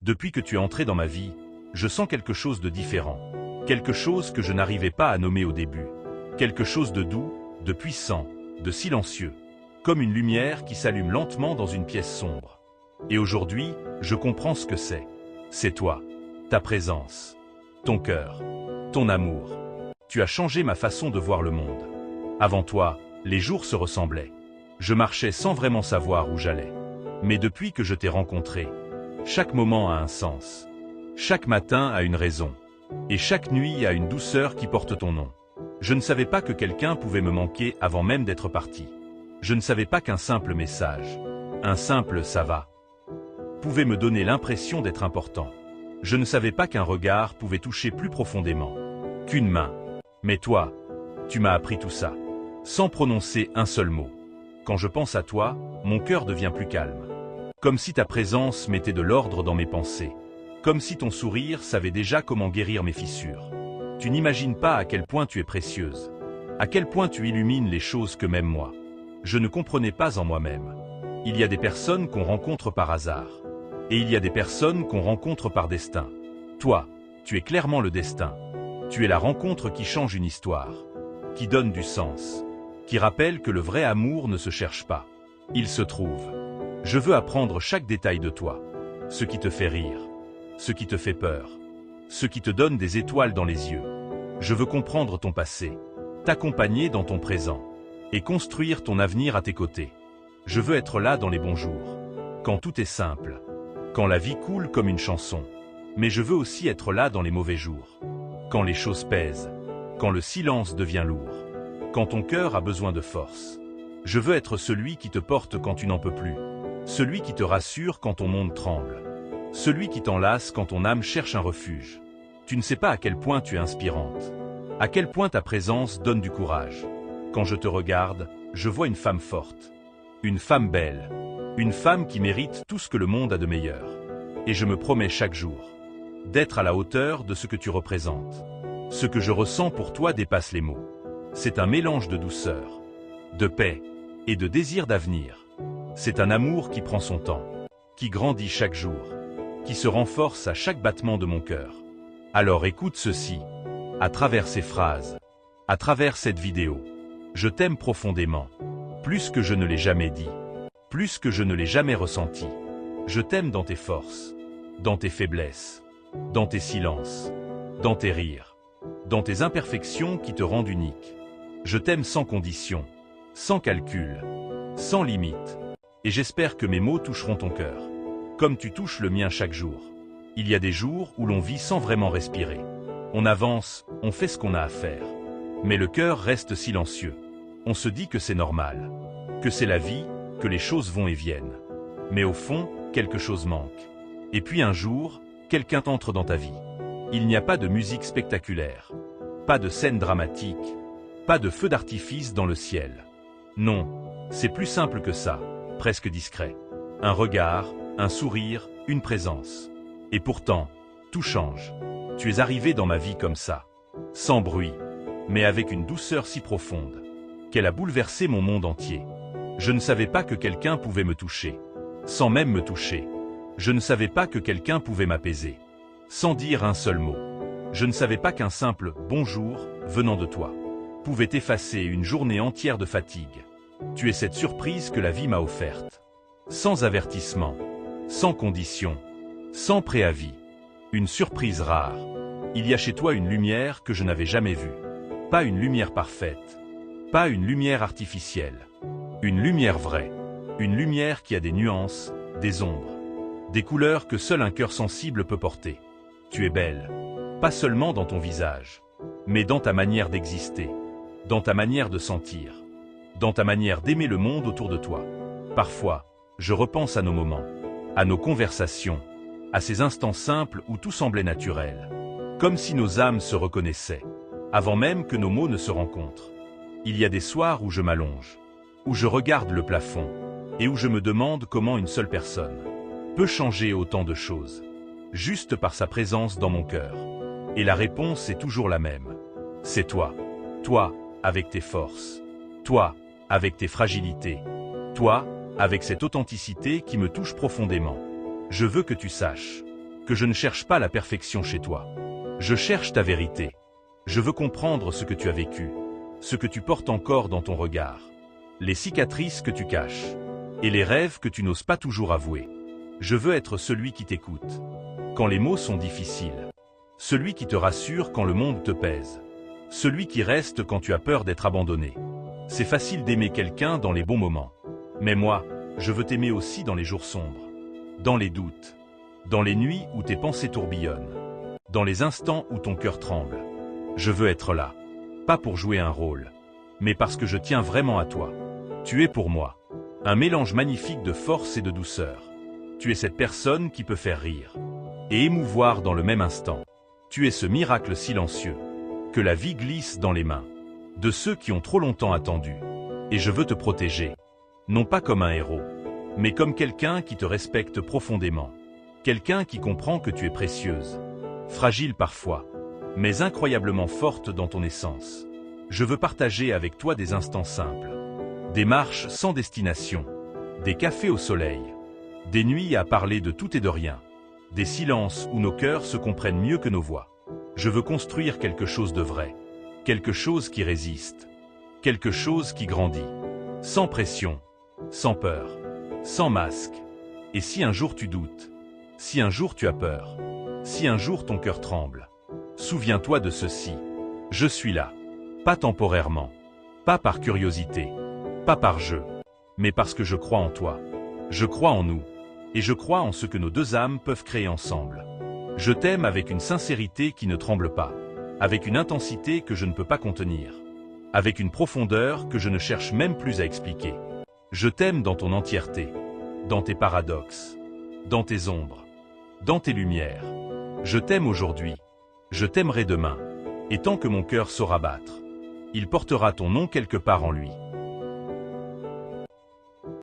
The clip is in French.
Depuis que tu es entré dans ma vie, je sens quelque chose de différent. Quelque chose que je n'arrivais pas à nommer au début. Quelque chose de doux, de puissant, de silencieux. Comme une lumière qui s'allume lentement dans une pièce sombre. Et aujourd'hui, je comprends ce que c'est. C'est toi. Ta présence. Ton cœur. Ton amour. Tu as changé ma façon de voir le monde. Avant toi, les jours se ressemblaient. Je marchais sans vraiment savoir où j'allais. Mais depuis que je t'ai rencontré, chaque moment a un sens. Chaque matin a une raison. Et chaque nuit a une douceur qui porte ton nom. Je ne savais pas que quelqu'un pouvait me manquer avant même d'être parti. Je ne savais pas qu'un simple message, un simple « ça va », pouvait me donner l'impression d'être important. Je ne savais pas qu'un regard pouvait toucher plus profondément qu'une main. Mais toi, tu m'as appris tout ça, sans prononcer un seul mot. Quand je pense à toi, mon cœur devient plus calme. Comme si ta présence mettait de l'ordre dans mes pensées. Comme si ton sourire savait déjà comment guérir mes fissures. Tu n'imagines pas à quel point tu es précieuse. À quel point tu illumines les choses que même moi. Je ne comprenais pas en moi-même. Il y a des personnes qu'on rencontre par hasard. Et il y a des personnes qu'on rencontre par destin. Toi, tu es clairement le destin. Tu es la rencontre qui change une histoire. Qui donne du sens. Qui rappelle que le vrai amour ne se cherche pas. Il se trouve. Je veux apprendre chaque détail de toi. Ce qui te fait rire. Ce qui te fait peur. Ce qui te donne des étoiles dans les yeux. Je veux comprendre ton passé. T'accompagner dans ton présent. Et construire ton avenir à tes côtés. Je veux être là dans les bons jours. Quand tout est simple. Quand la vie coule comme une chanson. Mais je veux aussi être là dans les mauvais jours. Quand les choses pèsent. Quand le silence devient lourd. Quand ton cœur a besoin de force. Je veux être celui qui te porte quand tu n'en peux plus. Celui qui te rassure quand ton monde tremble. Celui qui t'enlace quand ton âme cherche un refuge. Tu ne sais pas à quel point tu es inspirante. À quel point ta présence donne du courage. Quand je te regarde, je vois une femme forte. Une femme belle. Une femme qui mérite tout ce que le monde a de meilleur. Et je me promets chaque jour d'être à la hauteur de ce que tu représentes. Ce que je ressens pour toi dépasse les mots. C'est un mélange de douceur, de paix et de désir d'avenir. C'est un amour qui prend son temps, qui grandit chaque jour, qui se renforce à chaque battement de mon cœur. Alors écoute ceci, à travers ces phrases, à travers cette vidéo. Je t'aime profondément, plus que je ne l'ai jamais dit, plus que je ne l'ai jamais ressenti. Je t'aime dans tes forces, dans tes faiblesses, dans tes silences, dans tes rires, dans tes imperfections qui te rendent unique. Je t'aime sans condition, sans calcul, sans limite. Et j'espère que mes mots toucheront ton cœur, comme tu touches le mien chaque jour. Il y a des jours où l'on vit sans vraiment respirer. On avance, on fait ce qu'on a à faire. Mais le cœur reste silencieux. On se dit que c'est normal, que c'est la vie, que les choses vont et viennent. Mais au fond, quelque chose manque. Et puis un jour, quelqu'un entre dans ta vie. Il n'y a pas de musique spectaculaire, pas de scène dramatique, pas de feu d'artifice dans le ciel. Non, c'est plus simple que ça, presque discret. Un regard, un sourire, une présence. Et pourtant, tout change. Tu es arrivé dans ma vie comme ça, sans bruit, mais avec une douceur si profonde, qu'elle a bouleversé mon monde entier. Je ne savais pas que quelqu'un pouvait me toucher, sans même me toucher. Je ne savais pas que quelqu'un pouvait m'apaiser, sans dire un seul mot. Je ne savais pas qu'un simple « bonjour » venant de toi, pouvait effacer une journée entière de fatigue. Tu es cette surprise que la vie m'a offerte. Sans avertissement, sans condition, sans préavis. Une surprise rare. Il y a chez toi une lumière que je n'avais jamais vue. Pas une lumière parfaite. Pas une lumière artificielle. Une lumière vraie. Une lumière qui a des nuances, des ombres. Des couleurs que seul un cœur sensible peut porter. Tu es belle. Pas seulement dans ton visage, mais dans ta manière d'exister. Dans ta manière de sentir. Dans ta manière d'aimer le monde autour de toi. Parfois, je repense à nos moments, à nos conversations, à ces instants simples où tout semblait naturel. Comme si nos âmes se reconnaissaient, avant même que nos mots ne se rencontrent. Il y a des soirs où je m'allonge, où je regarde le plafond, et où je me demande comment une seule personne peut changer autant de choses, juste par sa présence dans mon cœur. Et la réponse est toujours la même. C'est toi. Toi, avec tes forces. Toi, avec tes fragilités. Toi, avec cette authenticité qui me touche profondément. Je veux que tu saches que je ne cherche pas la perfection chez toi. Je cherche ta vérité. Je veux comprendre ce que tu as vécu, ce que tu portes encore dans ton regard, les cicatrices que tu caches, et les rêves que tu n'oses pas toujours avouer. Je veux être celui qui t'écoute, quand les mots sont difficiles, celui qui te rassure quand le monde te pèse, celui qui reste quand tu as peur d'être abandonné. C'est facile d'aimer quelqu'un dans les bons moments, mais moi, je veux t'aimer aussi dans les jours sombres, dans les doutes, dans les nuits où tes pensées tourbillonnent, dans les instants où ton cœur tremble. Je veux être là, pas pour jouer un rôle, mais parce que je tiens vraiment à toi. Tu es pour moi un mélange magnifique de force et de douceur. Tu es cette personne qui peut faire rire et émouvoir dans le même instant. Tu es ce miracle silencieux que la vie glisse dans les mains de ceux qui ont trop longtemps attendu. Et je veux te protéger, non pas comme un héros, mais comme quelqu'un qui te respecte profondément, quelqu'un qui comprend que tu es précieuse, fragile parfois, mais incroyablement forte dans ton essence. Je veux partager avec toi des instants simples, des marches sans destination, des cafés au soleil, des nuits à parler de tout et de rien, des silences où nos cœurs se comprennent mieux que nos voix. Je veux construire quelque chose de vrai, quelque chose qui résiste, quelque chose qui grandit, sans pression, sans peur, sans masque. Et si un jour tu doutes, si un jour tu as peur, si un jour ton cœur tremble, souviens-toi de ceci. Je suis là, pas temporairement, pas par curiosité, pas par jeu, mais parce que je crois en toi. Je crois en nous, et je crois en ce que nos deux âmes peuvent créer ensemble. Je t'aime avec une sincérité qui ne tremble pas, avec une intensité que je ne peux pas contenir, avec une profondeur que je ne cherche même plus à expliquer. Je t'aime dans ton entièreté, dans tes paradoxes, dans tes ombres, dans tes lumières. Je t'aime aujourd'hui, je t'aimerai demain, et tant que mon cœur saura battre, il portera ton nom quelque part en lui.